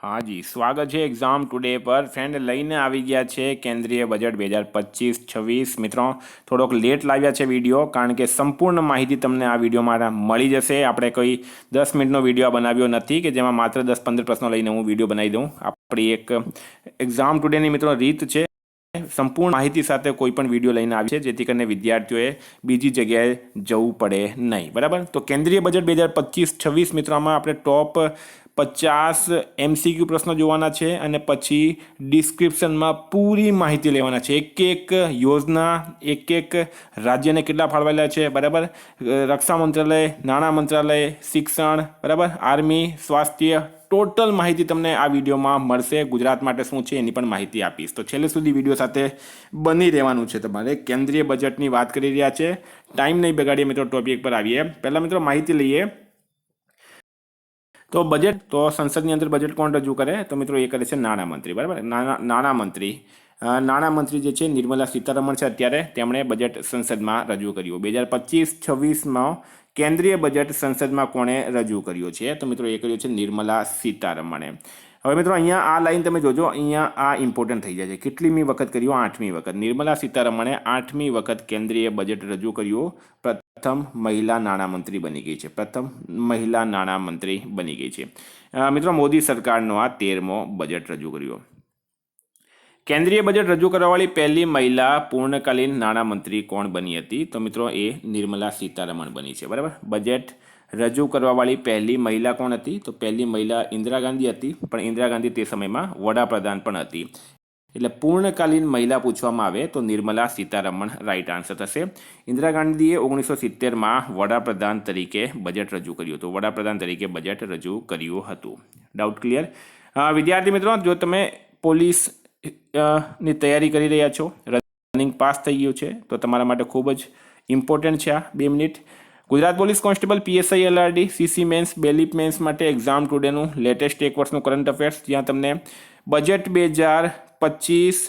हाँ जी, स्वागत है एग्जाम टुडे पर फ्रेंड લઈને આવી ગયા છે કેન્દ્રીય બજેટ 2025-26 મિત્રો થોડોક લેટ લાવ્યા છે વિડીયો કારણ કે સંપૂર્ણ માહિતી તમને આ વિડીયોમાં મળી જશે. આપણે કોઈ 10 મિનિટનો વિડીયો બનાવ્યો નથી કે જેમાં માત્ર 10-15 પ્રશ્નો લઈને હું વિડીયો બનાવી દઉં. આપણી એક એક્ઝામ ટુડેની મિત્રો રીત છે સંપૂર્ણ માહિતી સાથે કોઈ પણ વિડીયો લઈને આવી છે જેથી કરીને વિદ્યાર્થીઓએ બીજી જગ્યાએ જવું પડે નહીં. બરાબર, તો કેન્દ્રીય બજેટ 2025-26 મિત્રોમાં આપણે ટોપ 50 MCQ પ્રશ્નો જોવાના છે અને પછી ડિસ્ક્રિપ્શનમાં પૂરી માહિતી લેવાના છે. એક યોજના એક રાજ્યને કેટલા ફાળવેલા છે, બરાબર, રક્ષા મંત્રાલય, નાણાં મંત્રાલય, શિક્ષણ, બરાબર, આર્મી, સ્વાસ્થ્ય, ટોટલ માહિતી તમને આ વિડીયોમાં મળશે. ગુજરાત માટે શું છે એની પણ માહિતી આપીશ, તો છેલ્લે સુધી વિડીયો સાથે બની રહેવાનું છે તમારે. કેન્દ્રીય બજેટની વાત કરી રહ્યા છે, ટાઈમ નહીં બગાડીએ મિત્રો, ટોપિક પર આવીએ. પહેલાં મિત્રો માહિતી લઈએ. તો બજેટ, તો સંસદની અંદર બજેટ કોણ રજૂ કરે? તો મિત્રો એ કરે છે નાણામંત્રી. બરાબર, નાણામંત્રી જે છે નિર્મલા સીતારમણ છે અત્યારે, તેમણે બજેટ સંસદમાં રજૂ કર્યું. 2025-26માં કેન્દ્રીય બજેટ સંસદમાં કોણે રજૂ કર્યું છે? તો મિત્રો એ કર્યું છે નિર્મલા સીતારમણે. હવે મિત્રો અહીંયા આ લાઈન તમે જોજો, અહીંયા આ ઇમ્પોર્ટન્ટ થઈ જાય છે. કેટલીમી વખત કર્યું? 8મી વખત. નિર્મલા સીતારમણે 8મી વખત કેન્દ્રીય બજેટ રજૂ કર્યું. પ્રથમ મહિલા નાણામંત્રી બની ગઈ છે. પ્રથમ મહિલા નાણામંત્રી બની ગઈ છે. મિત્રો મોદી સરકારનો આ 13મો બજેટ રજૂ કર્યો. કેન્દ્રીય બજેટ રજૂ કરવાવાળી પહેલી મહિલા પૂર્ણકાલીન નાણામંત્રી કોણ બની હતી? તો મિત્રો એ નિર્મલા સીતારમણ બની છે. બરાબર, બજેટ રજૂ કરવાવાળી પહેલી મહિલા કોણ હતી? તો પહેલી મહિલા ઇન્દિરા ગાંધી હતી, પણ ઇન્દિરા ગાંધી તે સમયમાં વડાપ્રધાન પણ હતી. એટલે પૂર્ણકાલીન મહિલા પૂછવામાં આવે તો નિર્મલા સીતારમણ રાઈટ આન્સર થશે. ઇન્દિરા ગાંધીએ 1970માં વડાપ્રધાન તરીકે બજેટ રજૂ કર્યું હતું. વડાપ્રધાન તરીકે બજેટ રજૂ કર્યું હતું. Doubt clear? વિદ્યાર્થી મિત્રો, જો તમે પોલીસ ની તૈયારી કરી રહ્યા છો, રનિંગ પાસ થઈ ગયું છે, તો તમારા માટે ખૂબ જ ઇમ્પોર્ટન્ટ છે આ 2 minute. Gujarat police constable, PSI, LRD, CC mains, bailiff mains માટે એક્ઝામ ટુડેનું લેટેસ્ટ એક વર્ષનું કરંટ અફેર્સ, જ્યાં તમને budget 2025,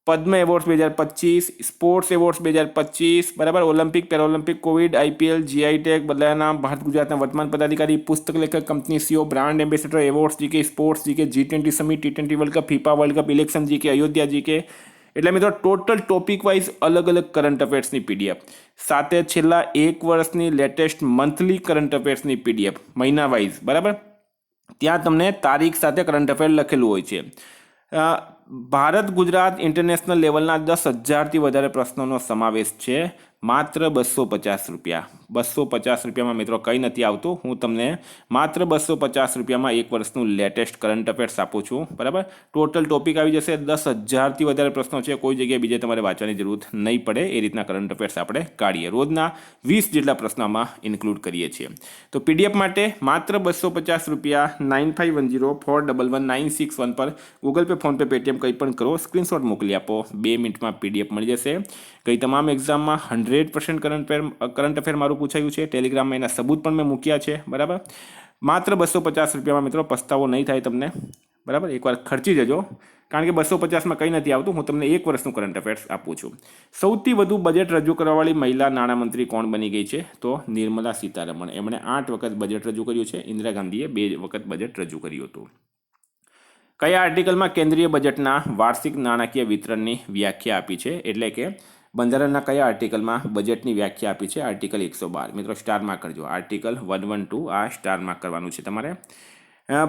Padma awards 2025, sports awards 2025, બરાબર, Olympic, Paralympic, Covid, IPL, GI tag, બદલાયા નામ, ભારત ગુજરાતના વર્તમાન પદાધિકારી, પુસ્તક લેખક, company CEO, brand ambassador, awards GK, sports GK, G20 summit, T20 world cup, FIFA world cup, election GK, Ayodhya GK. એટલે મિત્રો ટોટલ ટોપિક વાઇઝ અલગ અલગ કરંટ અફેર્સની PDF સાથે છેલ્લા એક વર્ષની લેટેસ્ટ મંથલી કરંટ અફેર્સની PDF મહિના વાઇઝ, બરાબર, ત્યાં તમને તારીખ સાથે કરંટ અફેર લખેલું હોય છે. ભારત ગુજરાત ઇન્ટરનેશનલ લેવલના 10,000થી વધારે પ્રશ્નોનો સમાવેશ છે. માત્ર 250 રૂપિયા. 250 રૂપિયામાં મિત્રો કંઈ નથી આવતું. હું તમને માત્ર 250 રૂપિયામાં એક વર્ષનું લેટેસ્ટ કરંટ અફેર્સ આપું છું. બરાબર, ટોટલ ટોપિક આવી જશે. 10,000થી વધારે પ્રશ્નો છે, કોઈ જગ્યાએ બીજે તમારે વાંચવાની જરૂર નહીં પડે. એ રીતના કરંટ અફેર્સ આપણે કાઢીએ. રોજના 20 જેટલા પ્રશ્નોમાં ઇન્ક્લુડ કરીએ છીએ. તો PDF માટે માત્ર 250 રૂપિયા. 9510411961 પર ગૂગલ પે, ફોનપે, પેટીએમ કંઈ પણ કરો, સ્ક્રીનશોટ મોકલી આપો, 2 મિનિટમાં PDF મળી જશે. કઈ તમામ એક્ઝામમાં 100% કરંટ અફેર મારું પૂછાયું છે. ટેલિગ્રામમાં એના સબૂત પણ મેં મૂક્યા છે. બરાબર, માત્ર 250 રૂપિયામાં મિત્રો પસ્તાવો નહીં થાય તમને. બરાબર, એકવાર ખર્ચી જજો, કારણ કે 250માં કંઈ નથી આવતું. હું તમને એક વર્ષનું કરંટ અફેર્સ આપું છું. સૌથી વધુ બજેટ રજૂ કરવાવાળી મહિલા નાણામંત્રી કોણ બની ગઈ છે? તો નિર્મલા સીતારમણ. એમણે 8 વખત બજેટ રજૂ કર્યું છે. ઇન્દિરા ગાંધીએ 2 વખત બજેટ રજૂ કર્યું હતું. કયા આર્ટિકલમાં કેન્દ્રીય બજેટના વાર્ષિક નાણાકીય વિતરણની વ્યાખ્યા આપી છે? એટલે કે બંધારણના કયા આર્ટિકલમાં બજેટની વ્યાખ્યા આપી છે? આર્ટિકલ 112. મિત્રો સ્ટાર માર્ક કરજો. આર્ટિકલ 112 આ સ્ટાર માર્ક કરવાનું છે તમારે.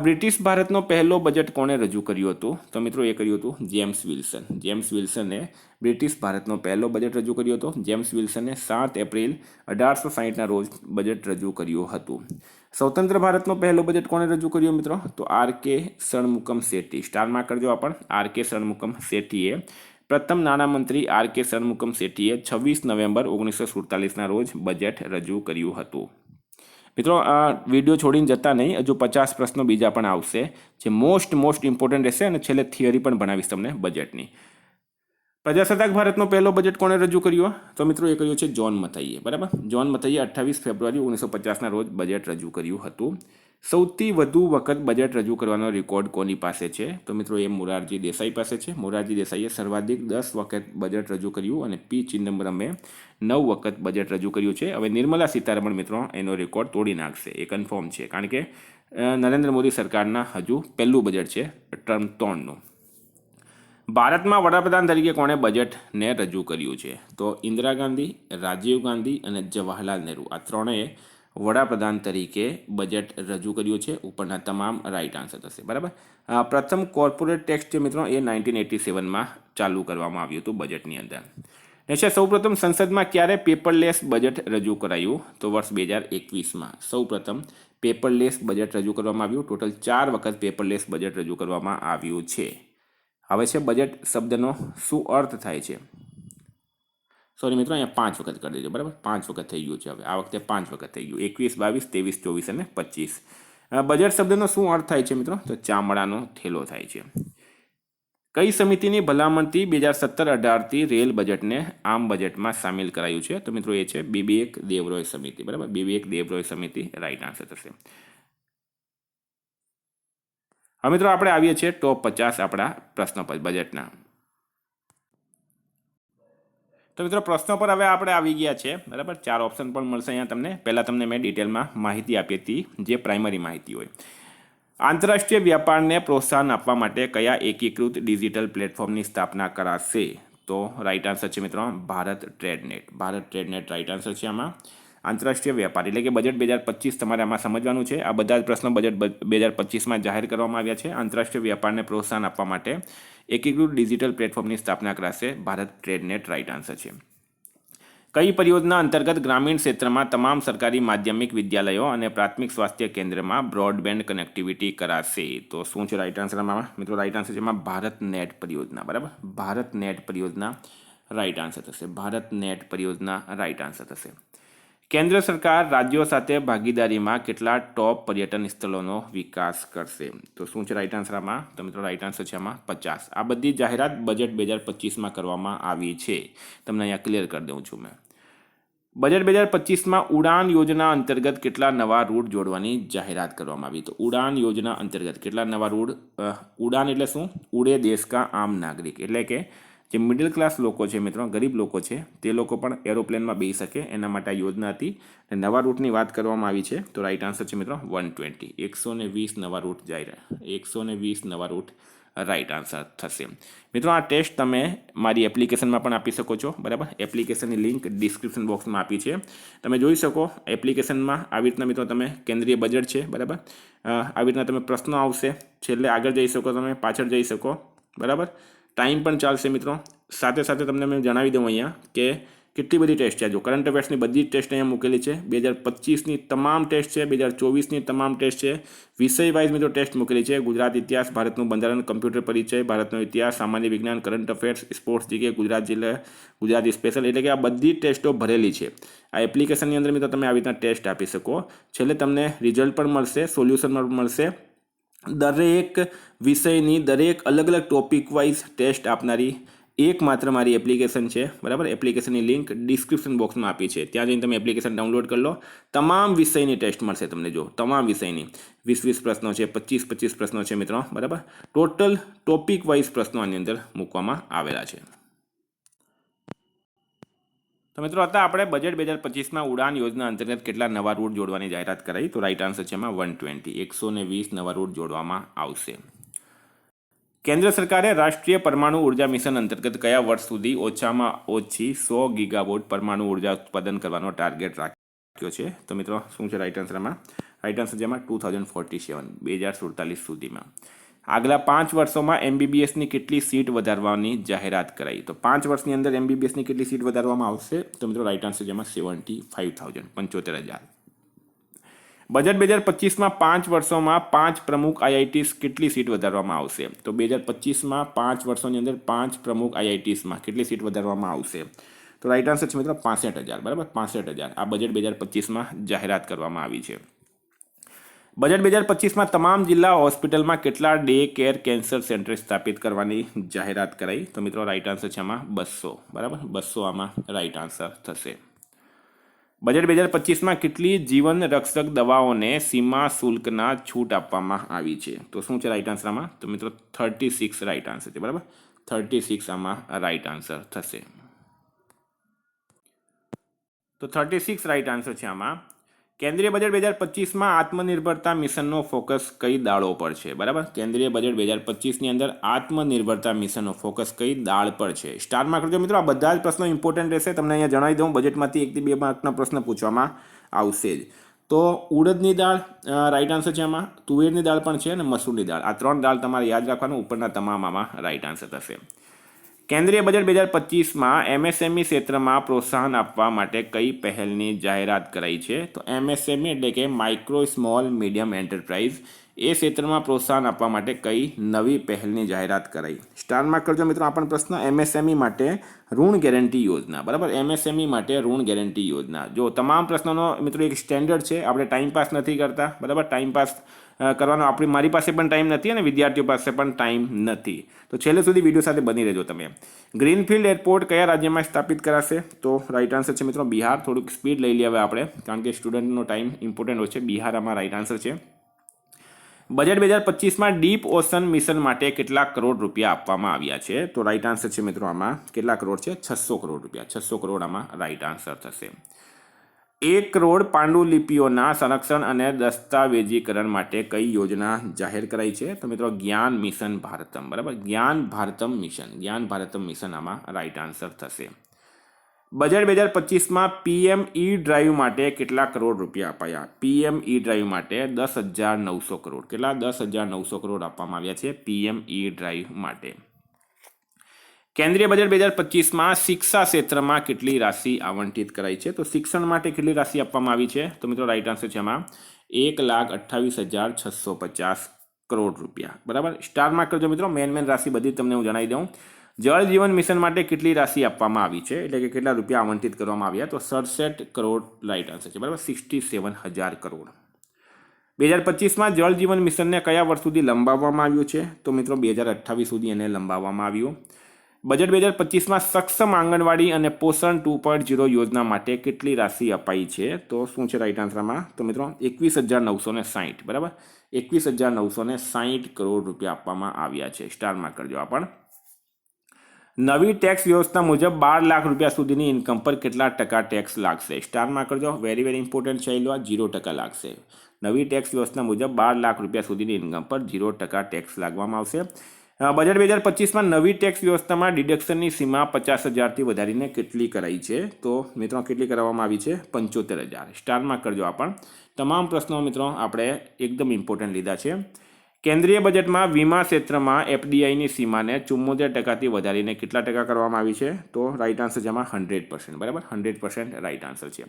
બ્રિટિશ ભારતનો પહેલો બજેટ કોણે રજૂ કર્યું હતું? તો મિત્રો એ કર્યું હતું જેમ્સ વિલ્સન. જેમ્સ વિલ્સને બ્રિટિશ ભારતનો પહેલો બજેટ રજૂ કર્યો હતો. જેમ્સ વિલ્સને 7 એપ્રિલ 1860ના રોજ બજેટ રજૂ કર્યું હતું. સ્વતંત્ર ભારતનો પહેલો બજેટ કોણે રજૂ કર્યો મિત્રો? તો R.K. ષણમુખમ શેટ્ટી. સ્ટાર માર્ક કરજો આ પણ. R.K. ષણમુખમ શેટ્ટીએ, પ્રથમ નાણામંત્રી R.K. ષણમુખમ શેટ્ટીએ 26 નવેમ્બર 1947ના રોજ બજેટ રજૂ કર્યું હતું. મિત્રો આ વિડીયો છોડીને જતા નહીં, હજુ 50 પ્રશ્નો બીજા પણ આવશે જે મોસ્ટ ઇમ્પોર્ટન્ટ રહેશે, અને છેલ્લે થિયરી પણ ભણાવીશ તમને બજેટની. પ્રજાસત્તાક ભારતનો પહેલો બજેટ કોણે રજૂ કર્યો? તો મિત્રો એ કર્યો છે જ્હોન મથાઈએ. બરાબર, જ્હોન મથાઈએ 28 ફેબ્રુઆરી 1950ના રોજ બજેટ રજૂ કર્યું હતું. સૌથી વધુ વખત બજેટ રજૂ કરવાનો રેકોર્ડ કોની પાસે છે? તો મિત્રો એ મોરારજી દેસાઈ પાસે છે. મોરારજી દેસાઈએ સર્વાધિક 10 વખત બજેટ રજૂ કર્યું અને પી ચિદમ્બરમે 9 વખત બજેટ રજૂ કર્યું છે. હવે નિર્મલા સીતારમણ મિત્રો એનો રેકોર્ડ તોડી નાખશે, એ કન્ફર્મ છે, કારણ કે નરેન્દ્ર મોદી સરકારના હજુ પહેલું બજેટ છે ટર્મ 3નું. ભારતમાં વડાપ્રધાન તરીકે કોણે બજેટને રજૂ કર્યું છે? તો ઇન્દિરા ગાંધી, રાજીવ ગાંધી અને જવાહરલાલ નહેરુ, આ ત્રણેય વડાપ્રધાન તરીકે બજેટ રજૂ કર્યું છે. ઉપરના તમામ રાઈટ આન્સર થશે. બરાબર. પ્રથમ કોર્પોરેટ ટેક્સ છે મિત્રો એ 1987માં ચાલુ કરવામાં આવ્યું હતું બજેટની અંદર. છે સૌપ્રથમ સંસદમાં ક્યારે પેપરલેસ બજેટ રજૂ કરાયું? તો વર્ષ 2021માં સૌપ્રથમ પેપરલેસ બજેટ રજૂ કરવામાં આવ્યું. ટોટલ 4 વખત પેપરલેસ બજેટ રજૂ કરવામાં આવ્યું છે. હવે છે બજેટ શબ્દનો શું અર્થ થાય છે? સોરી મિત્રો, અહીંયા 5 વખત કરી દેજો. બરાબર, 5 વખત થઈ ગયું છે. હવે આ વખતે 5 વખત થઈ ગયું, 21, 22, 23, 24 અને 25. બજેટ શબ્દનો શું અર્થ થાય છે મિત્રો? તો ચામડાનો થેલો થાય છે. કઈ સમિતિની ભલામણથી 2017-18થી રેલ બજેટને આમ બજેટમાં સામેલ કરાયું છે? તો મિત્રો એ છે બીબીએક દેવરોય સમિતિ. બરાબર, બીબીએક દેવરોય સમિતિ રાઈટ આન્સર થશે. હવે મિત્રો આપણે આવીએ છીએ ટોપ 50 આપણા પ્રશ્નો પર બજેટના. તો મિત્રો પ્રશ્નો પર હવે આપણે આવી ગયા છે. બરાબર, 4 ઓપ્શન પણ મળશે અહીંયા તમને. પહેલાં તમને મેં ડિટેલમાં માહિતી આપી હતી, જે પ્રાઇમરી માહિતી હોય. આંતરરાષ્ટ્રીય વ્યાપારને પ્રોત્સાહન આપવા માટે કયા એકીકૃત ડિજિટલ પ્લેટફોર્મની સ્થાપના કરાશે? તો રાઈટ આન્સર છે મિત્રો ભારત ટ્રેડનેટ. ભારત ટ્રેડનેટ રાઈટ આન્સર છે આમાં. આંતરરાષ્ટ્રીય વ્યાપાર એટલે કે બજેટ 2025 તમારે આમાં સમજવાનું છે. આ બધા જ પ્રશ્નો બજેટ 2025માં જાહેર કરવામાં આવ્યા છે. આંતરરાષ્ટ્રીય વ્યાપારને પ્રોત્સાહન આપવા માટે એકીકૃત ડિજિટલ પ્લેટફોર્મની સ્થાપના કરાશે. ભારત ટ્રેડનેટ રાઈટ આન્સર છે. કઈ પરિયોજના અંતર્ગત ગ્રામીણ ક્ષેત્રમાં તમામ સરકારી માધ્યમિક વિદ્યાલયો અને પ્રાથમિક સ્વાસ્થ્ય કેન્દ્રમાં બ્રોડબેન્ડ કનેક્ટિવિટી કરાશે? તો શું છે રાઈટ આન્સરમાં? મિત્રો રાઈટ આન્સર છે એમાં ભારત નેટ પરિયોજના. બરાબર, ભારત નેટ પરિયોજના રાઈટ આન્સર થશે. ભારત નેટ પરિયોજના રાઈટ આન્સર થશે. કેન્દ્ર સરકાર રાજ્યો સાથે ભાગીદારીમાં કેટલા ટોપ પર્યટન સ્થળોનો વિકાસ કરશે? તો શું છે રાઈટ આન્સરમાં? તો મિત્રો રાઈટ આન્સર છે આમાં 50. આ બધી જાહેરાત બજેટ 2025માં કરવામાં આવી છે. તમને અહીંયા ક્લિયર કરી દઉં છું મેં. બજેટ 2025માં ઉડાન યોજના અંતર્ગત કેટલા નવા રૂટ જોડવાની જાહેરાત કરવામાં આવી? તો ઉડાન યોજના અંતર્ગત કેટલા નવા રૂટ? ઉડાન એટલે શું? ઉડે દેશ કા આમ નાગરિક, એટલે કે જે મિડલ ક્લાસ લોકો છે મિત્રો, ગરીબ લોકો છે, તે લોકો પણ એરોપ્લેનમાં બેસી શકે એના માટે આ યોજના હતી. નવા રૂટની વાત કરવામાં આવી છે. તો રાઈટ આન્સર છે મિત્રો 120. 120 નવા રૂટ જાય. 120 નવા રૂટ રાઈટ આન્સર થશે. મિત્રો આ ટેસ્ટ તમે મારી એપ્લિકેશનમાં પણ આપી શકો છો. બરાબર, એપ્લિકેશનની લિંક ડિસ્ક્રિપ્શન બોક્સમાં આપી છે, તમે જોઈ શકો. એપ્લિકેશનમાં આવી રીતના મિત્રો તમે કેન્દ્રીય બજેટ છે. બરાબર, આવી રીતના તમે પ્રશ્નો આવશે, છેલ્લે આગળ જઈ શકો, તમે પાછળ જઈ શકો. બરાબર, ટાઈમ પણ ચાલશે મિત્રો. સાથે સાથે તમને મેં જણાવી દઉં અહીંયા કે કેટલી બધી ટેસ્ટ છે. જો કરંટ અફેર્સની બધી જ ટેસ્ટ અહીંયા મૂકેલી છે. 2025ની તમામ ટેસ્ટ છે, 2024ની તમામ ટેસ્ટ છે. વિષય વાઇઝ મિત્રો ટેસ્ટ મૂકેલી છે. ગુજરાત ઇતિહાસ, ભારતનું બંધારણ, કમ્પ્યુટર પરિચય, ભારતનો ઇતિહાસ, સામાન્ય વિજ્ઞાન, current affairs, sports GK, Gujarat જિલ્લા, ગુજરાતી સ્પેશિયલ, એટલે કે આ બધી ટેસ્ટો ભરેલી છે. આ એપ્લિકેશનની અંદર મિત્રો તમે આવી રીતના ટેસ્ટ આપી શકો. છેલ્લે તમને રિઝલ્ટ પણ મળશે, સોલ્યુશન પણ મળશે. દરેક વિષયની દરેક અલગ અલગ ટોપિક વાઇઝ ટેસ્ટ આપનારી એકમાત્ર મારી એપ્લિકેશન છે. બરાબર, એપ્લિકેશનની લિંક ડિસ્ક્રિપ્શન બોક્સમાં આપી છે. ત્યાં જઈને તમે એપ્લિકેશન ડાઉનલોડ કરી લો. તમામ વિષયની ટેસ્ટ મળશે તમને. જો તમામ વિષયની 20 પ્રશ્નો છે, 25 પ્રશ્નો છે મિત્રો. બરાબર, ટોટલ ટોપિક વાઇઝ પ્રશ્નો આની અંદર મૂકવામાં આવેલા છે. તો મિત્રો હતા આપણે બજેટ 2025માં ઉડાન યોજના અંતર્ગત કેટલા નવા રૂટ જોડવાની જાહેરાત કરાઈ? તો રાઈટ આન્સર છે એમાં 120. 120 નવા રૂટ જોડવામાં આવશે. કેન્દ્ર સરકારે રાષ્ટ્રીય પરમાણુ ઉર્જા મિશન અંતર્ગત કયા વર્ષ સુધી ઓછામાં ઓછી 100 ગીગાવોટ પરમાણુ ઉર્જા ઉત્પાદન કરવાનો ટાર્ગેટ રાખ્યો છે? તો મિત્રો શું છે રાઈટ આન્સરમાં? રાઈટ આન્સર છે એમાં 2047, 2047 સુધીમાં. આગલા 5 વર્ષોમાં એમબીબીએસની કેટલી સીટ વધારવાની જાહેરાત કરાઈ? તો 5 વર્ષની અંદર એમબીબીએસની કેટલી સીટ વધારવામાં આવશે? તો મિત્રો રાઈટ આન્સર છે એમાં 75,000, 75,000. બજેટ 2025માં 5 વર્ષોમાં 5 પ્રમુખ આઈઆઈટીસ કેટલી સીટ વધારવામાં આવશે? તો 2025માં 5 વર્ષોની અંદર 5 પ્રમુખ આઈઆઈટીસમાં કેટલી સીટ વધારવામાં આવશે? તો રાઈટ આન્સર છે મિત્રો 65,000. બરાબર, 65,000. આ બજેટ 2025માં જાહેરાત કરવામાં આવી છે. બજેટ 2025માં તમામ જિલ્લા હોસ્પિટલમાં કેટલા ડે કેર કેન્સર સેન્ટર સ્થાપિત કરવાની જાહેરાત કરાઈ? તો મિત્રો રાઈટ આન્સર છે આમાં 200. બરાબર, 200 આમાં રાઈટ આન્સર થશે. બજેટ 2025માં કેટલી જીવન રક્ષક દવાઓને સીમા શુલ્કના છૂટ આપવામાં આવી છે? તો શું છે રાઈટ આન્સર આમાં? તો મિત્રો 36 રાઈટ આન્સર છે, બરાબર. 36 આમાં રાઈટ આન્સર થશે. તો 36 રાઈટ આન્સર છે આમાં. કેન્દ્રીય બજેટ 2025માં આત્મનિર્ભરતા મિશનનો ફોકસ કઈ દાળો પર છે? બરાબર. કેન્દ્રીય બજેટ 2025ની અંદર આત્મનિર્ભરતા મિશનનો ફોકસ કઈ દાળ પર છે? સ્ટારમાં કરજો મિત્રો. આ બધા જ પ્રશ્નો ઇમ્પોર્ટન્ટ રહેશે. તમને અહીંયા જણાવી દઉં, બજેટમાંથી 1 થી 2 માર્કના પ્રશ્ન પૂછવામાં આવશે જ. તો ઉડદની દાળ રાઈટ આન્સર છે આમાં, તુવેરની દાળ પણ છે અને મસૂરની દાળ. આ 3 દાળ તમારે યાદ રાખવાનું. ઉપરના તમામ આમાં રાઈટ આન્સર થશે. કેન્દ્રીય બજેટ 2025માં એમએસએમઈ ક્ષેત્રમાં પ્રોત્સાહન આપવા માટે કઈ પહેલની જાહેરાત કરાઈ છે? તો એમએસએમઈ એટલે કે માઇક્રો સ્મોલ મીડિયમ એન્ટરપ્રાઇઝ, એ ક્ષેત્રમાં પ્રોત્સાહન આપવા માટે કઈ નવી પહેલની જાહેરાત કરાઈ? સ્ટારમાં કરજો મિત્રો. આ પણ પ્રશ્ન. એમએસએમઈ માટે ઋણ ગેરંટી યોજના, બરાબર. એમએસએમઈ માટે ઋણ ગેરંટી યોજના. જો તમામ પ્રશ્નોનો મિત્રો એક સ્ટેન્ડર્ડ છે. આપણે ટાઈમપાસ નથી કરતા, બરાબર. ટાઈમપાસ કરવાનો મારી પાસે પણ ટાઈમ નથી અને વિદ્યાર્થીઓ પાસે પણ ટાઈમ નથી. તો છેલ્લે સુધી વિડીયો સાથે બની રહેજો તમે. ગ્રીનફિલ્ડ એરપોર્ટ કયા રાજ્યમાં સ્થાપિત કરાશે? તો રાઈટ આન્સર છે મિત્રો બિહાર. થોડુંક સ્પીડ લઈ લઈએ હવે આપણે, કારણ કે સ્ટુડન્ટનો ટાઈમ ઇમ્પોર્ટન્ટ હોય છે. બિહાર આમાં રાઈટ આન્સર છે. બજેટ 2025માં ડીપ ઓશન મિશન માટે કેટલા કરોડ રૂપિયા આપવામાં આવ્યા છે? તો રાઈટ આન્સર છે મિત્રો આમાં કેટલા કરોડ છે? 600 કરોડ રૂપિયા. 600 કરોડ આમાં રાઈટ આન્સર થશે. 1 કરોડ પાંડુલિપિઓના સંરક્ષણ અને દસ્તાવેજીકરણ માટે કઈ યોજના જાહેર કરાઈ છે? તો મિત્રો જ્ઞાન મિશન ભારતમ, બરાબર. જ્ઞાન ભારતમ મિશન. જ્ઞાન ભારતમ મિશન આમાં રાઈટ આન્સર થશે. બજેટ 2025માં પીએમ ઈ ડ્રાઈવ માટે કેટલા કરોડ રૂપિયા અપાયા? પીએમ ઈ ડ્રાઈવ માટે 10,900 કરોડ. કેટલા? 10,900 કરોડ આપવામાં આવ્યા છે પીએમ ઈ ડ્રાઈવ માટે. કેન્દ્રીય બજેટ 2025માં શિક્ષા ક્ષેત્રમાં કેટલી રાશિ આવંટિત કરાઈ છે? તો શિક્ષણ માટે કેટલી રાશિ આપવામાં આવી છે? તો મિત્રો રાઈટ આન્સર છે આમાં 1,28,650 કરોડ રૂપિયા, બરાબર. સ્ટારમાં કરજો મિત્રો. મેન રાશિ બધી તમને હું જણાવી દઉં. જળ જીવન મિશન માટે કેટલી રાશિ આપવામાં આવી છે, એટલે કે કેટલા રૂપિયા આવંટિત કરવામાં આવ્યા? તો 67 કરોડ રાઈટ આન્સર છે, બરાબર. 67,000 કરોડ. 2025માં જળ જીવન મિશનને કયા વર્ષ સુધી લંબાવવામાં આવ્યું છે? તો મિત્રો 2028 સુધી એને લંબાવવામાં આવ્યું. બજેટ 2025માં સક્ષમ આંગણવાડી અને પોષણ 2.0 યોજના માટે કેટલી રાશિ અપાઈ છે? તો શું છે રાઈટ આન્સરમાં? તો મિત્રો 21,960, બરાબર. 21,960 કરોડ રૂપિયા આપવામાં આવ્યા છે. સ્ટારમાં કરજો આ પણ. નવી ટેક્સ વ્યવસ્થા મુજબ 12 લાખ રૂપિયા સુધીની ઇન્કમ પર કેટલા ટકા ટેક્સ લાગશે? સ્ટારમાં કરજો. વેરી ઇમ્પોર્ટન્ટ છે. 0% લાગશે. નવી ટેક્સ વ્યવસ્થા મુજબ 12 લાખ રૂપિયા સુધીની ઇન્કમ પર 0% ટેક્સ લાગવામાં આવશે. બજેટ 2025માં નવી ટેક્સ વ્યવસ્થામાં ડિડક્શનની સીમા 50,000થી વધારીને કેટલી કરાઈ છે? તો મિત્રો કેટલી કરવામાં આવી છે? 75,000. સ્ટારમાં કરજો આ પણ. તમામ પ્રશ્નો મિત્રો આપણે એકદમ ઇમ્પોર્ટન્ટ લીધા છે. કેન્દ્રીય બજેટમાં વીમા ક્ષેત્રમાં એફડીઆઈની સીમાને 74%થી વધારીને કેટલા ટકા કરવામાં આવી છે? તો રાઈટ આન્સર છે આમાં 100%, બરાબર. 100% રાઈટ આન્સર છે.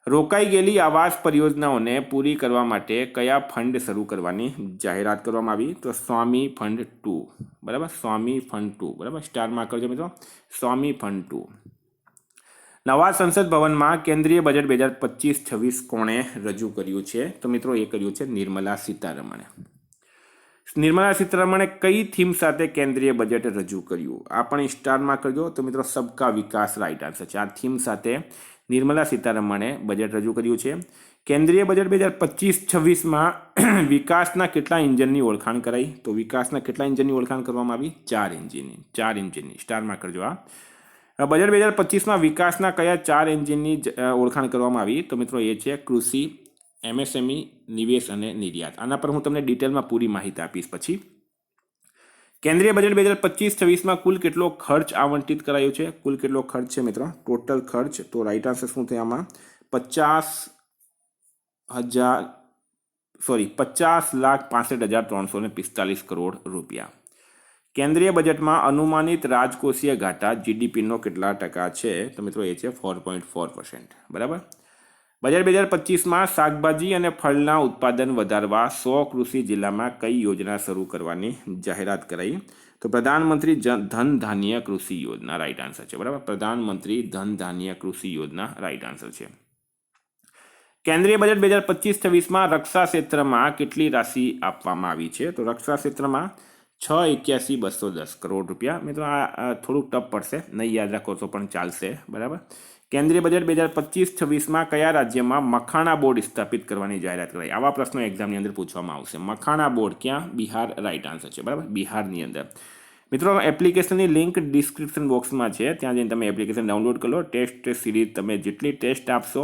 રોકાઈ ગયેલી આવાસ પરિયોજનાઓને પૂરી કરવા માટે કયા ફંડ શરૂ કરવાની જાહેરાત કરવામાં આવી? તો સ્વામી ફંડ 2, બરાબર. સ્વામી ફંડ 2, બરાબર. સ્ટારમાં કરજો મિત્રો. સ્વામી ફંડ 2. નવા સંસદ ભવનમાં કેન્દ્રીય બજેટ 2025-26 કોણે રજૂ કર્યું છે? તો મિત્રો એ કર્યું છે નિર્મલા સીતારમણે. નિર્મલા સીતારમણે કઈ થીમ સાથે કેન્દ્રીય બજેટ રજૂ કર્યું? આ પણ સ્ટારમાં કરજો. તો મિત્રો સબકા વિકાસ રાઈટ આન્સર છે. આ થીમ સાથે નિર્મલા સીતારમણે બજેટ રજૂ કર્યું છે. કેન્દ્રીય બજેટ 2025-26માં વિકાસના કેટલા એન્જિનની ઓળખાણ કરાઈ? તો વિકાસના કેટલા એન્જિનની ઓળખાણ કરવામાં આવી? 4 એન્જિનની. 4 એન્જિનની. સ્ટારમાં કરજો આ. બજેટ 2025માં વિકાસના કયા 4 એન્જિનની ઓળખાણ કરવામાં આવી? તો મિત્રો એ છે કૃષિ, એમએસએમઈ, નિવેશ અને નિર્યાત. આના પર હું તમને ડિટેલમાં પૂરી માહિતી આપીશ પછી. કેન્દ્રીય બજેટ 2025-26માં કુલ કેટલો ખર્ચ આવંટિત કરાયો છે? કુલ કેટલો ખર્ચ છે મિત્રો? ટોટલ ખર્ચ. તો રાઈટ આન્સર શું થયા આમાં? 50,65,345 કરોડ રૂપિયા. કેન્દ્રીય બજેટમાં અનુમાનિત રાજકોષીય ઘાટા જીડીપીનો કેટલા ટકા છે? તો મિત્રો એ છે 4.4%, બરાબર. બજેટ 2025માં શાકભાજી અને ફળના ઉત્પાદન વધારવા 100 કૃષિ જિલ્લામાં કઈ યોજના શરૂ કરવાની જાહેરાત કરાઈ? તો પ્રધાનમંત્રી ધન ધાન્ય કૃષિ યોજના રાઈટ આન્સર છે, બરાબર. પ્રધાનમંત્રી ધન ધાન્ય કૃષિ યોજના રાઈટ આન્સર છે. કેન્દ્રીય બજેટ 2025-26માં રક્ષા ક્ષેત્રમાં કેટલી રાશિ આપવામાં આવી છે? તો રક્ષા ક્ષેત્રમાં 681,210 કરોડ રૂપિયા. મિત્રો આ થોડુંક ટફ પડશે, નહીં યાદ રાખો તો પણ ચાલશે, બરાબર. કેન્દ્રીય બજેટ 2025-26માં કયા રાજ્યમાં મખાણા બોર્ડ સ્થાપિત કરવાની જાહેરાત કરાઈ? આવા પ્રશ્નો એક્ઝામની અંદર પૂછવામાં આવશે. મખાણા બોર્ડ ક્યાં? બિહાર રાઈટ આન્સર છે. બરાબર, બિહારની અંદર. મિત્રો, એપ્લિકેશનની લિંક ડિસ્ક્રિપ્શન બોક્સમાં છે, ત્યાં જઈને તમે એપ્લિકેશન ડાઉનલોડ કરો. ટેસ્ટ સિરીઝ તમે જેટલી ટેસ્ટ આપશો,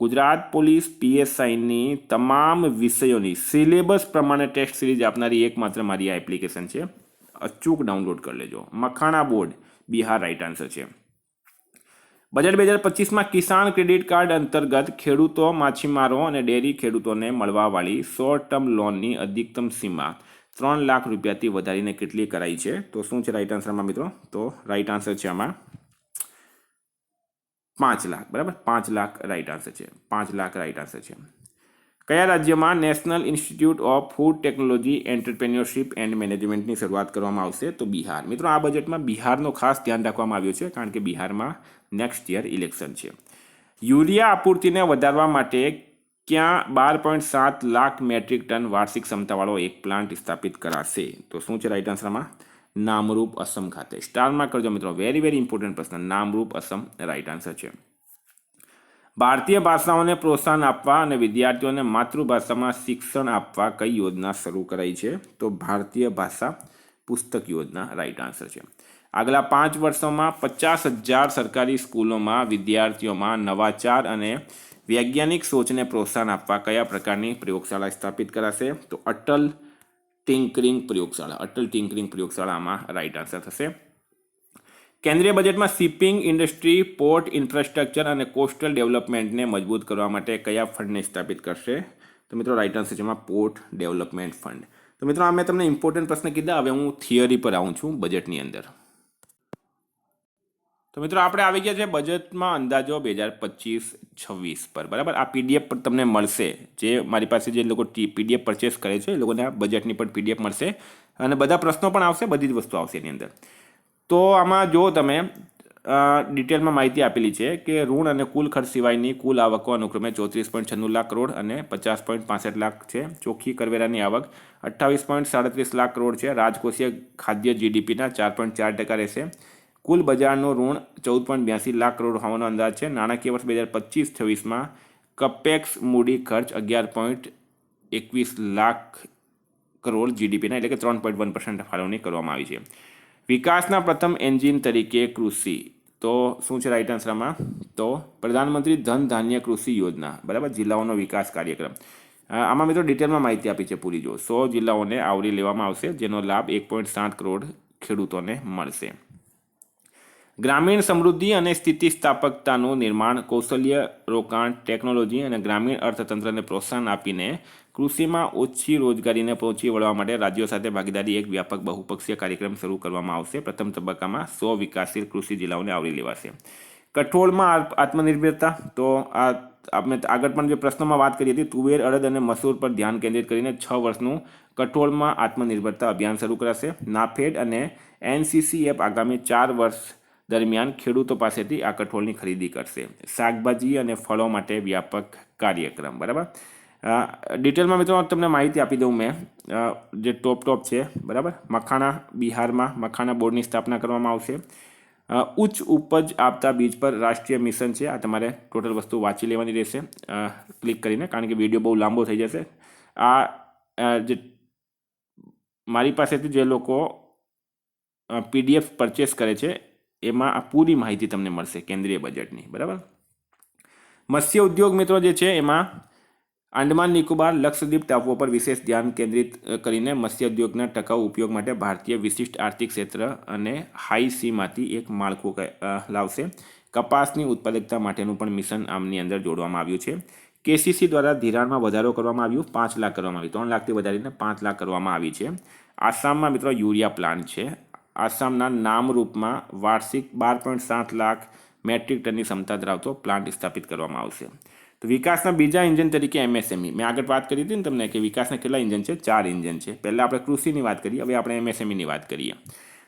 ગુજરાત પોલીસ PSIની તમામ વિષયોની સિલેબસ પ્રમાણે ટેસ્ટ સિરીઝ આપનારી એકમાત્ર મારી આ એપ્લિકેશન છે. અચૂક ડાઉનલોડ કરી લેજો. Makhana board Bihar right answer છે. બજેટ 2025માં કિસાન ક્રેડિટ કાર્ડ અંતર્ગત ખેડૂતો, માછીમારો અને ડેરી ખેડૂતોને મળવાવાળી શોર્ટ ટર્મ લોનની અધિકતમ સીમા 3 લાખ રૂપિયાથી વધારીને કેટલી કરાઈ છે? તો શું છે રાઈટ આન્સરમાં મિત્રો? તો રાઈટ આન્સર છે આમાં 5 લાખ. બરાબર, 5 લાખ રાઈટ આન્સર છે. 5 લાખ રાઈટ આન્સર છે. કયા રાજ્યમાં national institute of food technology entrepreneurship and મેનેજમેન્ટની શરૂઆત કરવામાં આવશે? તો બિહાર. મિત્રો, આ બજેટમાં બિહારનો ખાસ ધ્યાન રાખવામાં આવ્યું છે, કારણ કે બિહારમાં નેક્સ્ટ યર ઇલેક્શન છે. યુરિયા આપૂર્તિને વધારવા માટે ક્યાં 12.7 લાખ મેટ્રિક ટન વાર્ષિક ક્ષમતાવાળો એક પ્લાન્ટ સ્થાપિત કરાશે? તો શું છે રાઈટ આન્સરમાં? નામરૂપ અસમ ખાતે. સ્ટારમાં કરજો મિત્રો, વેરી વેરી ઇમ્પોર્ટન્ટ પ્રશ્ન. નામરૂપ અસમ રાઈટ આન્સર છે. ભારતીય ભાષાઓને પ્રોત્સાહન આપવા અને વિદ્યાર્થીઓને માતૃભાષામાં શિક્ષણ આપવા કઈ યોજના શરૂ કરાઈ છે? તો ભારતીય ભાષા પુસ્તક યોજના રાઈટ આન્સર છે. આગલા 5 વર્ષોમાં 50,000 સરકારી સ્કૂલોમાં વિદ્યાર્થીઓમાં નવાચાર અને વૈજ્ઞાનિક સોચને પ્રોત્સાહન આપવા કયા પ્રકારની પ્રયોગશાળા સ્થાપિત કરાશે? તો અટલ ટિંકરિંગ પ્રયોગશાળા. અટલ ટિંકરિંગ પ્રયોગશાળામાં રાઈટ આન્સર થશે. કેન્દ્રીય બજેટમાં શિપિંગ ઇન્ડસ્ટ્રી, પોર્ટ ઇન્ફ્રાસ્ટ્રક્ચર અને કોસ્ટલ ડેવલપમેન્ટને મજબૂત કરવા માટે કયા ફંડને સ્થાપિત કરશે? તો મિત્રો રાઈટ આન્સર છે એમાં પોર્ટ ડેવલપમેન્ટ ફંડ. તો મિત્રો, આ મેં તમને ઇમ્પોર્ટન્ટ પ્રશ્ન કીધા. હવે હું થિયરી પર આવું છું બજેટની અંદર. તો મિત્રો, આપણે આવી ગયા છે બજેટમાં અંદાજો 2025-26 પર. બરાબર, આ PDF પર તમને મળશે. જે મારી પાસે જે લોકો PDF પરચેસ કરે છે એ લોકોને આ બજેટની પણ PDF મળશે, અને બધા પ્રશ્નો પણ આવશે, બધી જ વસ્તુ આવશે એની અંદર. તો આમાં જો તમે ડિટેલમાં માહિતી આપેલી છે કે ઋણ અને કુલ ખર્ચ સિવાયની કુલ આવકો અનુક્રમે 34.96 લાખ કરોડ અને 50.65 લાખ છે. ચોખ્ખી કરવેરાની આવક 28.37 લાખ કરોડ છે. રાજકોષીય ખાદ્ય GDPના 4.4% રહેશે. કુલ બજારનું ઋણ 14.82 લાખ કરોડ હોવાનો અંદાજ છે. નાણાકીય વર્ષ 2025-26માં કપેક્સ મૂડી ખર્ચ 11.21 લાખ કરોડ GDPના, એટલે કે 3.1% ફાળવણી કરવામાં આવી છે. વિકાસના પ્રથમ એન્જિન તરીકે કૃષિ. તો શું છે રાઈટ આન્સરમાં? તો પ્રધાનમંત્રી ધન ધાન્ય કૃષિ યોજના. બરાબર, જિલ્લાઓનો વિકાસ કાર્યક્રમ. આમાં મિત્રો ડિટેલમાં માહિતી આપી છે પૂરી. જો 100 જિલ્લાઓને આવરી લેવામાં આવશે, જેનો લાભ 1.7 કરોડ ખેડૂતોને મળશે. ગ્રામીણ સમૃદ્ધિ અને સ્થિતિસ્થાપકતાનું નિર્માણ, કૌશલ્ય રોકાણ, ટેકનોલોજી અને ગ્રામીણ અર્થતંત્રને પ્રોત્સાહન આપીને કૃષિમાં ઓછી રોજગારીને પહોંચી વળવા માટે રાજ્યો સાથે ભાગીદારી એક વ્યાપક બહુપક્ષીય કાર્યક્રમ શરૂ કરવામાં આવશે. પ્રથમ તબક્કામાં 100 વિકાસશીલ કૃષિ જિલ્લાઓને આવરી લેવાશે. કઠોળમાં આત્મનિર્ભરતા. તો આ આપણે આગળ પણ જે પ્રશ્નોમાં વાત કરી હતી, તુવેર, અડદ અને મસૂર પર ધ્યાન કેન્દ્રિત કરીને 6 વર્ષનું કઠોળમાં આત્મનિર્ભરતા અભિયાન શરૂ કરાશે. નાફેડ અને NCCF આગામી 4 વર્ષ દરમિયાન ખેડૂતો પાસેથી આ કઠોળની ખરીદી કરશે. શાકભાજી અને ફળો માટે વ્યાપક કાર્યક્રમ. બરાબર, ડિટેલમાં મિત્રો તમને માહિતી આપી દઉં મેં, જે ટોપ છે. બરાબર, મખાણા, બિહારમાં મખાણા બોર્ડની સ્થાપના કરવામાં આવશે. ઉચ્ચ ઉપજ આપતા બીજ પર રાષ્ટ્રીય મિશન છે. આ તમારે ટોટલ વસ્તુ વાંચી લેવાની રહેશે ક્લિક કરીને, કારણ કે વિડીયો બહુ લાંબો થઈ જશે. આ જે મારી પાસેથી જે લોકો PDF પરચેસ કરે છે એમાં આ પૂરી માહિતી તમને મળશે કેન્દ્રીય બજેટની. બરાબર, મત્સ્ય ઉદ્યોગ મિત્રો જે છે એમાં આંડમાન નિકોબાર, લક્ષદ્વીપ ટાપુઓ પર વિશેષ ધ્યાન કેન્દ્રિત કરીને મત્સ્ય ઉદ્યોગના ટકાઉ ઉપયોગ માટે ભારતીય વિશિષ્ટ આર્થિક ક્ષેત્ર અને હાઈ સીમાંથી એક માળખું લાવશે. કપાસની ઉત્પાદકતા માટેનું પણ મિશન આમની અંદર જોડવામાં આવ્યું છે. KCC દ્વારા ધિરાણમાં વધારો કરવામાં આવ્યું, 5 લાખ કરવામાં આવ્યું. 3 લાખથી વધારીને 5 લાખ કરવામાં આવી છે. આસામમાં મિત્રો યુરિયા પ્લાન્ટ છે. આસામના નામરૂપમાં વાર્ષિક 12.7 લાખ મેટ્રિક ટનની ક્ષમતા ધરાવતો પ્લાન્ટ સ્થાપિત કરવામાં આવશે. તો વિકાસના બીજા એન્જિન તરીકે MSME. મેં આગળ વાત કરી હતી ને તમને કે વિકાસના કેટલા એન્જિન છે? 4 એન્જિન છે. પહેલાં આપણે કૃષિની વાત કરીએ, હવે આપણે MSMEની વાત કરીએ.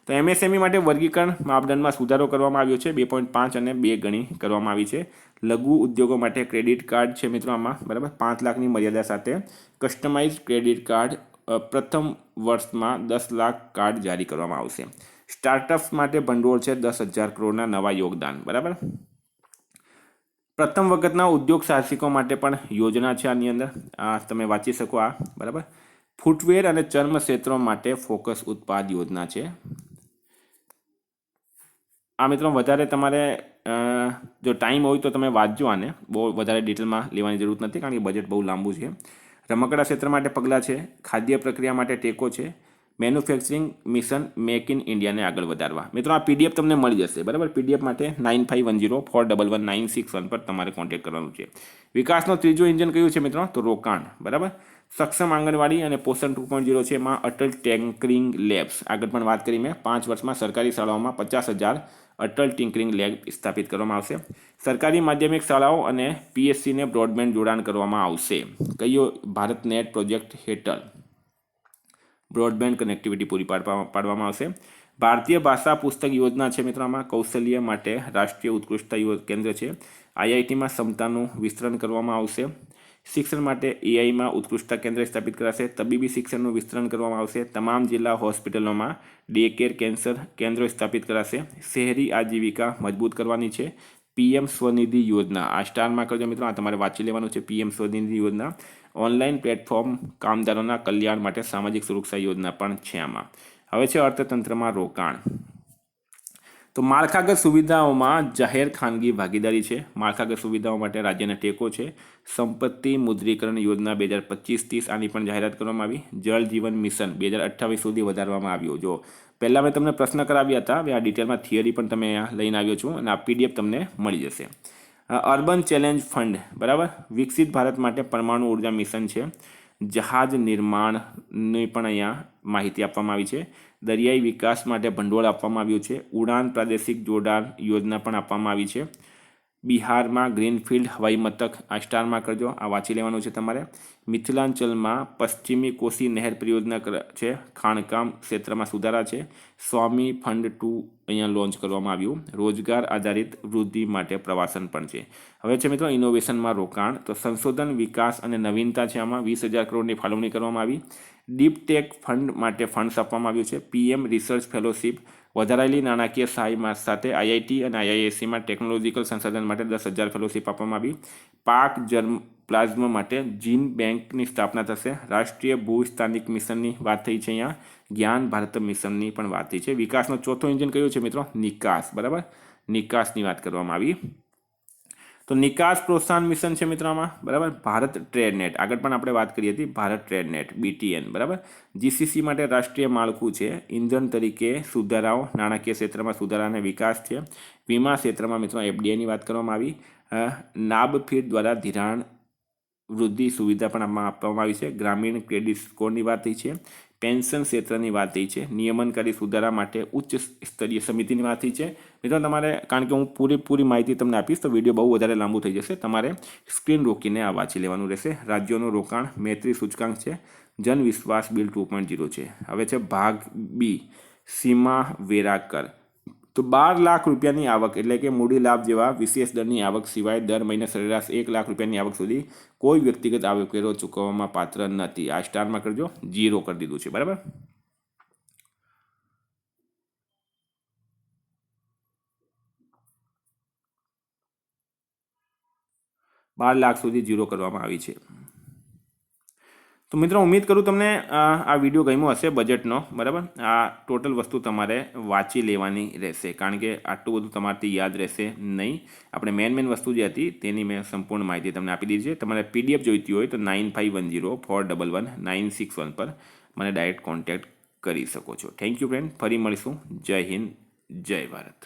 તો MSME માટે વર્ગીકરણ માપદંડમાં સુધારો કરવામાં આવ્યો છે. 2.5 અને 2 ગણી કરવામાં આવી છે. લઘુ ઉદ્યોગો માટે ક્રેડિટ કાર્ડ છે મિત્રો આમાં. બરાબર, 5 લાખની મર્યાદા સાથે કસ્ટમાઇઝ ક્રેડિટ કાર્ડ પ્રથમ વર્ષમાં 10 લાખ કાર્ડ જારી કરવામાં આવશે. સ્ટાર્ટઅપ્સ માટે ભંડોળ છે 10,000 કરોડના નવા યોગદાન. બરાબર, પ્રથમ વખતના ઉદ્યોગ સાહસિકો માટે પણ યોજના છે આની અંદર, તમે વાંચી શકો આ, બરાબર. ફૂટવેર અને ચર્મ ક્ષેત્રો માટે ફોકસ ઉત્પાદ યોજના છે. આ મિત્રો વધારે તમારે જો ટાઈમ હોય તો તમે વાંચજો આને, બહુ વધારે ડિટેલમાં લેવાની જરૂર નથી કારણ કે બજેટ બહુ લાંબુ છે. રમકડા ક્ષેત્ર માટે પગલાં છે, ખાદ્ય પ્રક્રિયા માટે ટેકો છે, મેન્યુફેક્ચરિંગ મિશન મેક ઇન ઇન્ડિયાને આગળ વધારવા. મિત્રો આ પીડીએફ તમને મળી જશે, બરાબર. પીડીએફ માટે 9510411961 પર તમારે કોન્ટેક્ટ કરવાનું છે. વિકાસનો ત્રીજો ઇન્જન કયું છે મિત્રો? તો રોકાણ, બરાબર. સક્ષમ આંગણવાડી અને પોષણ 2.0 છે, એમાં અટલ ટિંકરિંગ લેબ્સ, આગળ પણ વાત કરી મેં, 5 વર્ષમાં સરકારી શાળાઓમાં 50,000 અટલ ટિંકરિંગ લેબ સ્થાપિત કરવામાં આવશે. સરકારી માધ્યમિક શાળાઓ અને પીએસસીને બ્રોડબેન્ડ જોડાણ કરવામાં આવશે. કયો? ભારત નેટ પ્રોજેક્ટ હેઠળ બ્રોડબેન્ડ કનેક્ટિવિટી પૂરી પાડવામાં આવશે. ભારતીય ભાષા પુસ્તક યોજના છે મિત્રો, આમાં કૌશલ્ય માટે રાષ્ટ્રીય ઉત્કૃષ્ટતા કેન્દ્ર છે. આઈઆઈટીમાં ક્ષમતાનું વિસ્તરણ કરવામાં આવશે. શિક્ષણ માટે એઆઈમાં ઉત્કૃષ્ટતા કેન્દ્ર સ્થાપિત કરાશે. તબીબી શિક્ષણનું વિસ્તરણ કરવામાં આવશે. તમામ જિલ્લા હોસ્પિટલોમાં ડે કેર કેન્સર કેન્દ્રો સ્થાપિત કરાશે. શહેરી આજીવિકા મજબૂત કરવાની છે. પીએમ સ્વનિધિ યોજના, આ સ્ટારમાં કરજો મિત્રો, આ તમારે વાંચી લેવાનું છે. પીએમ સ્વનિધિ યોજના ઓનલાઈન પ્લેટફોર્મ કામદારોના કલ્યાણ માટે સામાજિક સુરક્ષા યોજના પણ છે આમાં. હવે છે અર્થતંત્રમાં રોકાણ. તો માળખાગત સુવિધાઓમાં જાહેર ખાનગી ભાગીદારી છે. માળખાગત સુવિધાઓ માટે રાજ્યને ટેકો છે. સંપત્તિ મુદ્રીકરણ યોજના 2025-30 આની પણ જાહેરાત કરવામાં આવી. જળ જીવન મિશન 2028 સુધી વધારવામાં આવ્યું. જો પહેલાં મેં તમને પ્રશ્ન કરાવ્યા હતા, હવે આ ડિટેલમાં થિયરી પણ તમે લઈને આવ્યો છું અને આ પીડીએફ તમને મળી જશે. અર્બન ચેલેન્જ ફંડ, બરાબર. વિકસિત ભારત માટે પરમાણુ ઉર્જા મિશન છે. જહાજ નિર્માણની પણ અહીંયા માહિતી આપવામાં આવી છે. દરિયાઈ વિકાસ માટે ભંડોળ આપવામાં આવ્યું છે. ઉડાન પ્રાદેશિક જોડાણ યોજના પણ આપવામાં આવી છે. બિહારમાં ગ્રીનફિલ્ડ હવાઈ મથક, આ સ્ટારમાં કરજો, આ વાંચી લેવાનું છે તમારે. મિથિલાંચલમાં પશ્ચિમી કોસી નહેર પરિયોજના છે. ખાણકામ ક્ષેત્રમાં સુધારા છે. સ્વામી ફંડ 2 અહીંયા લોન્ચ કરવામાં આવ્યું. રોજગાર આધારિત વૃદ્ધિ માટે પ્રવાસન પણ છે. હવે છે મિત્રો ઇનોવેશનમાં રોકાણ. તો સંશોધન વિકાસ અને નવીનતા છે, આમાં 20,000 કરોડની ફાળવણી કરવામાં આવી. ડીપ ટેક ફંડ માટે ફંડ્સ આપવામાં આવ્યું છે. પીએમ રિસર્ચ ફેલોશિપ, વધારાયેલી નાણાકીય સહાય સાથે આઈઆઈટી અને આઈઆઈએસસીમાં ટેકનોલોજીકલ સંસાધન માટે 10,000 ફેલોશિપ આપવામાં આવી. પાક જર્મ પ્લાઝમા માટે જીન બેંકની સ્થાપના થશે. રાષ્ટ્રીય ભૂસ્થાનિક મિશનની વાત થઈ છે અહીંયા. જ્ઞાન ભારત મિશનની પણ વાત થઈ છે. વિકાસનો ચોથો ઇન્જન કયો છે મિત્રો? નિકાસ, બરાબર. નિકાસની વાત કરવામાં આવી. તો નિકાસ પ્રોત્સાહન મિશન છે મિત્રોમાં, બરાબર. ભારત ટ્રેડ નેટ, આગળ પણ આપણે વાત કરી હતી, ભારત ટ્રેડ નેટ BTN, બરાબર. જીસીસી માટે રાષ્ટ્રીય માળખું છે. ઇંધણ તરીકે સુધારાઓ, નાણાકીય ક્ષેત્રમાં સુધારા અને વિકાસ છે. વીમા ક્ષેત્રમાં મિત્રો FDIની વાત કરવામાં આવી. નાબફીડ દ્વારા ધિરાણ વૃદ્ધિ સુવિધા પણ આપવામાં આવી છે. ગ્રામીણ ક્રેડિટ સ્કોરની વાત થઈ છે. પેન્શન ક્ષેત્રની વાત થઈ છે. નિયમનકારી સુધારા માટે ઉચ્ચ સ્તરીય સમિતિની વાત થઈ છે. મિત્રો તમારે, કારણ કે હું પૂરી માહિતી તમને આપીશ તો વિડીયો બહુ વધારે લાંબુ થઈ જશે, તમારે સ્ક્રીન રોકીને આ વાંચી લેવાનું રહેશે. રાજ્યોનું રોકાણ, મૈત્રી સૂચકાંક છે. જન વિશ્વાસ બિલ 2.0 છે. હવે છે ભાગ બી, સીમા વેરા કર. તો 12 લાખ રૂપિયાની આવક એટલે કે મૂડી લાભ જેવા વિશેષ દરની આવક સિવાય દર મહિને સરેરાશ 1 લાખ રૂપિયાની આવક સુધી કોઈ વ્યક્તિગત આવકવેરો ચૂકવવામાં પાત્ર નથી. આ સ્ટારમાં કરજો, 0 કરી દીધું છે, બરાબર. $12 લાખ સુધી 0 કરવામાં આવી છે. તો મિત્રો ઉમ્મીદ કરું તમને આ વિડીયો ગમ્યો હશે બજેટનો, બરાબર. આ ટોટલ વસ્તુ તમારે વાંચી લેવાની રહેશે કારણ કે આટલું બધું તમારાથી યાદ રહેશે નહીં. આપણે મેન વસ્તુ જે હતી તેની મેં સંપૂર્ણ માહિતી તમને આપી દીધી છે. તમારે પીડીએફ જોઈતી હોય તો 9510411961 પર મને ડાયરેક્ટ કોન્ટેક્ટ કરી શકો છો. થેન્ક યુ ફ્રેન્ડ, ફરી મળીશું. જય હિન્દ, જય ભારત.